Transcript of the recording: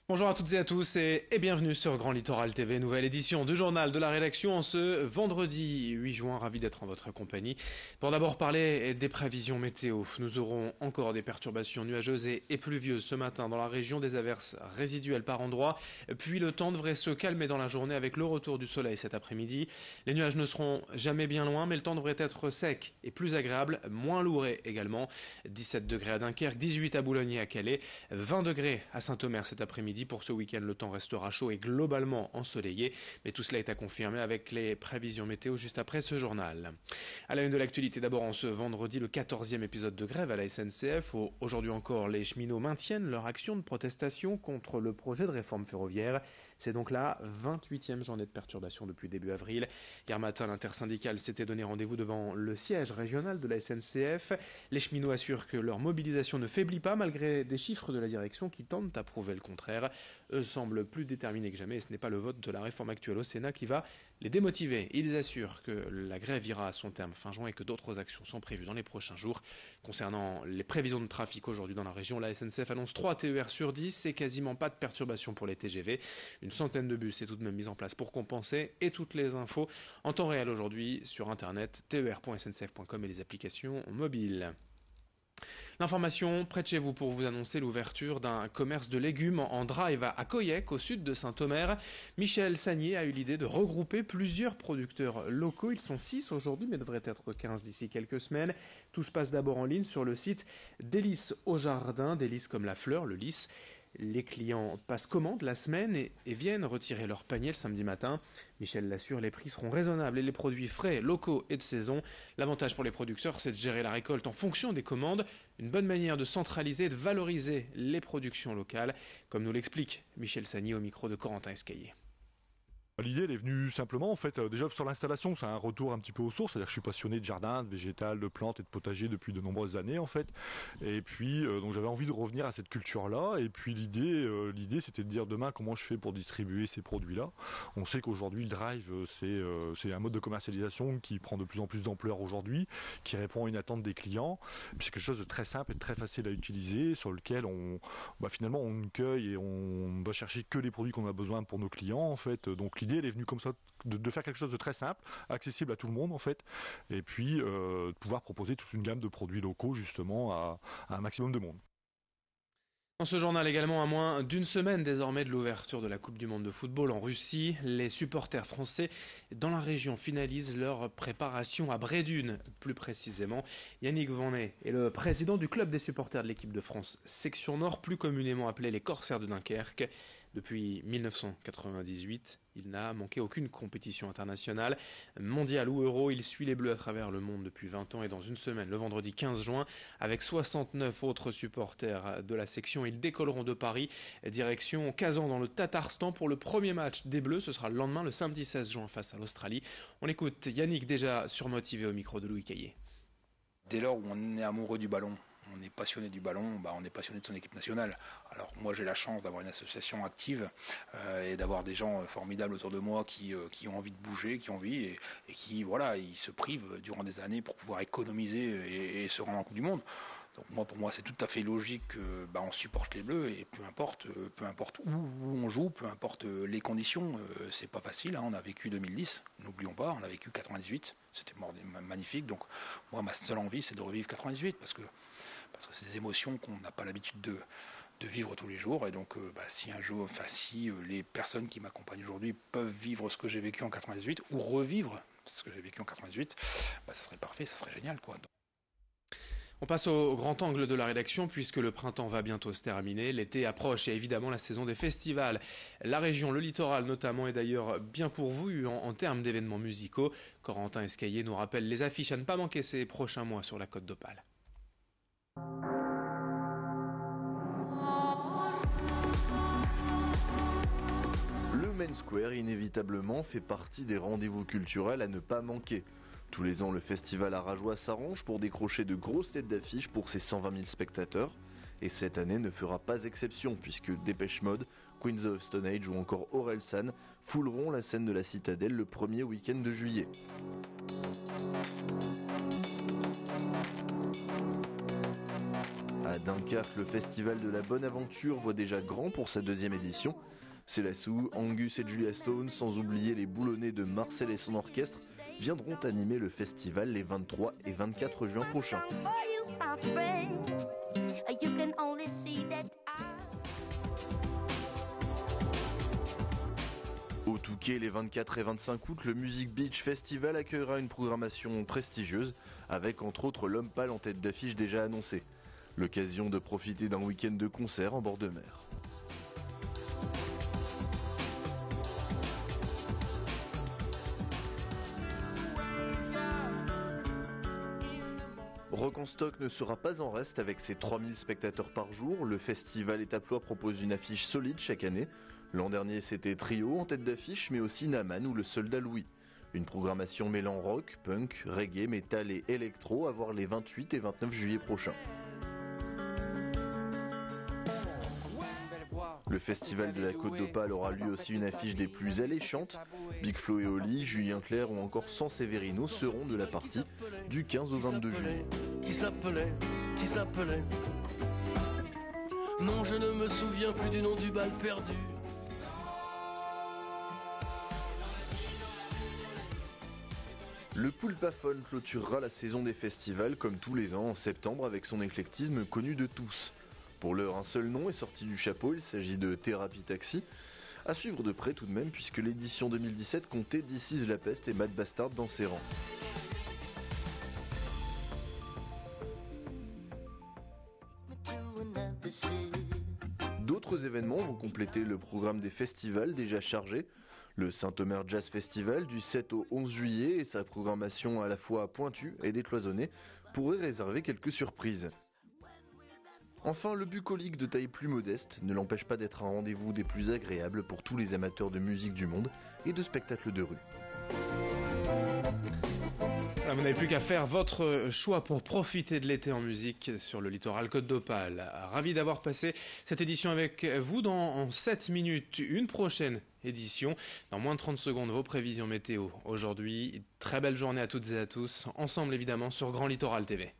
Bonjour à toutes et à tous et bienvenue sur Grand Littoral TV, nouvelle édition du journal de la rédaction en ce vendredi 8 juin, ravi d'être en votre compagnie. Pour d'abord parler des prévisions météo, nous aurons encore des perturbations nuageuses et pluvieuses ce matin dans la région, des averses résiduelles par endroits, puis le temps devrait se calmer dans la journée avec le retour du soleil cet après-midi. Les nuages ne seront jamais bien loin mais le temps devrait être sec et plus agréable, moins lourd également. 17 degrés à Dunkerque, 18 à Boulogne et à Calais, 20 degrés à Saint-Omer cet après-midi. Pour ce week-end, le temps restera chaud et globalement ensoleillé, mais tout cela est à confirmer avec les prévisions météo juste après ce journal. À la une de l'actualité, d'abord en ce vendredi, le 14e épisode de grève à la SNCF. Aujourd'hui encore, les cheminots maintiennent leur action de protestation contre le projet de réforme ferroviaire. C'est donc la 28e journée de perturbation depuis début avril. Hier matin, l'intersyndicale s'était donné rendez-vous devant le siège régional de la SNCF. Les cheminots assurent que leur mobilisation ne faiblit pas malgré des chiffres de la direction qui tentent à prouver le contraire. Eux semblent plus déterminés que jamais et ce n'est pas le vote de la réforme actuelle au Sénat qui va les démotiver. Ils assurent que la grève ira à son terme fin juin et que d'autres actions sont prévues dans les prochains jours. Concernant les prévisions de trafic aujourd'hui dans la région, la SNCF annonce 3 TER sur 10 et quasiment pas de perturbations pour les TGV. Une centaine de bus est tout de même mise en place pour compenser et toutes les infos en temps réel aujourd'hui sur internet ter.sncf.com et les applications mobiles. L'information près de chez vous pour vous annoncer l'ouverture d'un commerce de légumes en drive à Coyec, au sud de Saint-Omer. Michel Sagnier a eu l'idée de regrouper plusieurs producteurs locaux. Ils sont 6 aujourd'hui, mais devraient être 15 d'ici quelques semaines. Tout se passe d'abord en ligne sur le site Délices au jardin, délices comme la fleur, le lys. Les clients passent commande la semaine et viennent retirer leur panier le samedi matin. Michel l'assure, les prix seront raisonnables et les produits frais, locaux et de saison. L'avantage pour les producteurs, c'est de gérer la récolte en fonction des commandes. Une bonne manière de centraliser et de valoriser les productions locales, comme nous l'explique Michel Sagnier au micro de Corentin Escaillé. L'idée elle est venue simplement en fait, déjà sur l'installation c'est un retour un petit peu aux sources, c'est-à-dire que je suis passionné de jardin, de végétal, de plantes et de potager depuis de nombreuses années en fait, et puis donc j'avais envie de revenir à cette culture là, et puis l'idée c'était de dire demain comment je fais pour distribuer ces produits là. On sait qu'aujourd'hui le drive c'est un mode de commercialisation qui prend de plus en plus d'ampleur aujourd'hui, qui répond à une attente des clients, puis c'est quelque chose de très simple et de très facile à utiliser, sur lequel finalement on cueille et on va chercher que les produits qu'on a besoin pour nos clients en fait, donc l'idée elle est venue comme ça de faire quelque chose de très simple, accessible à tout le monde en fait, et puis de pouvoir proposer toute une gamme de produits locaux justement à un maximum de monde. Dans ce journal également, à moins d'une semaine désormais de l'ouverture de la Coupe du Monde de football en Russie, les supporters français dans la région finalisent leur préparation à Brédune. Plus précisément, Yannick Vannet est le président du club des supporters de l'équipe de France section Nord, plus communément appelé les Corsaires de Dunkerque. Depuis 1998, il n'a manqué aucune compétition internationale, mondiale ou euro. Il suit les Bleus à travers le monde depuis 20 ans et dans une semaine, le vendredi 15 juin, avec 69 autres supporters de la section, ils décolleront de Paris, direction Kazan dans le Tatarstan pour le premier match des Bleus. Ce sera le lendemain, le samedi 16 juin face à l'Australie. On écoute Yannick déjà surmotivé au micro de Louis Caillé. Dès lors où on est amoureux du ballon, on est passionné du ballon, on est passionné de son équipe nationale. Alors moi j'ai la chance d'avoir une association active et d'avoir des gens formidables autour de moi qui ont envie de bouger, qui ont envie et qui ils se privent durant des années pour pouvoir économiser et se rendre en Coupe du Monde. Donc pour moi c'est tout à fait logique qu'on supporte les Bleus et peu importe où on joue, peu importe les conditions, c'est pas facile, hein. On a vécu 2010, n'oublions pas, on a vécu 98, c'était magnifique. Donc moi ma seule envie c'est de revivre 98 parce que c'est des émotions qu'on n'a pas l'habitude de vivre tous les jours, et donc si les personnes qui m'accompagnent aujourd'hui peuvent vivre ce que j'ai vécu en 98 ou revivre ce que j'ai vécu en 98, ça serait parfait, ça serait génial quoi. On passe au grand angle de la rédaction puisque le printemps va bientôt se terminer, l'été approche et évidemment la saison des festivals. La région, le littoral notamment, est d'ailleurs bien pourvu en termes d'événements musicaux. Corentin Escaillé nous rappelle les affiches à ne pas manquer ces prochains mois sur la Côte d'Opale. Le Main Square, inévitablement, fait partie des rendez-vous culturels à ne pas manquer. Tous les ans, le festival Arajois s'arrange pour décrocher de grosses têtes d'affiche pour ses 120 000 spectateurs. Et cette année ne fera pas exception, puisque Dépêche Mode, Queens of Stone Age ou encore Orelsan fouleront la scène de la Citadelle le premier week-end de juillet. À Dunkerque, le festival de la bonne aventure voit déjà grand pour sa deuxième édition. Célassou, Angus et Julia Stone, sans oublier les boulonnais de Marcel et son orchestre, viendront animer le festival les 23 et 24 juin prochains. Au Touquet, les 24 et 25 août, le Music Beach Festival accueillera une programmation prestigieuse, avec entre autres l'homme pâle en tête d'affiche déjà annoncé. L'occasion de profiter d'un week-end de concert en bord de mer. Rock en Stock ne sera pas en reste avec ses 3000 spectateurs par jour. Le festival Étape-Loi propose une affiche solide chaque année. L'an dernier c'était Trio en tête d'affiche, mais aussi Naman ou le Soldat Louis. Une programmation mêlant rock, punk, reggae, métal et électro à voir les 28 et 29 juillet prochains. Le festival de la Côte d'Opale aura lui aussi une affiche des plus alléchantes. Big Flo et Oli, Julien Clerc ou encore San Severino seront de la partie du 15 au 22 juillet. Qui s'appelait Non, je ne me souviens plus du nom du bal perdu. Le Poulpaphone clôturera la saison des festivals comme tous les ans en septembre avec son éclectisme connu de tous. Pour l'heure, un seul nom est sorti du chapeau, il s'agit de Thérapie Taxi. À suivre de près tout de même puisque l'édition 2017 comptait This Is La Peste et Mad Bastard dans ses rangs. D'autres événements vont compléter le programme des festivals déjà chargés. Le Saint-Omer Jazz Festival du 7 au 11 juillet et sa programmation à la fois pointue et décloisonnée pourrait réserver quelques surprises. Enfin, le bucolique de taille plus modeste ne l'empêche pas d'être un rendez-vous des plus agréables pour tous les amateurs de musique du monde et de spectacles de rue. Vous n'avez plus qu'à faire votre choix pour profiter de l'été en musique sur le littoral Côte d'Opale. Ravi d'avoir passé cette édition avec vous. Dans 7 minutes, une prochaine édition. Dans moins de 30 secondes, vos prévisions météo. Aujourd'hui, très belle journée à toutes et à tous. Ensemble évidemment sur Grand Littoral TV.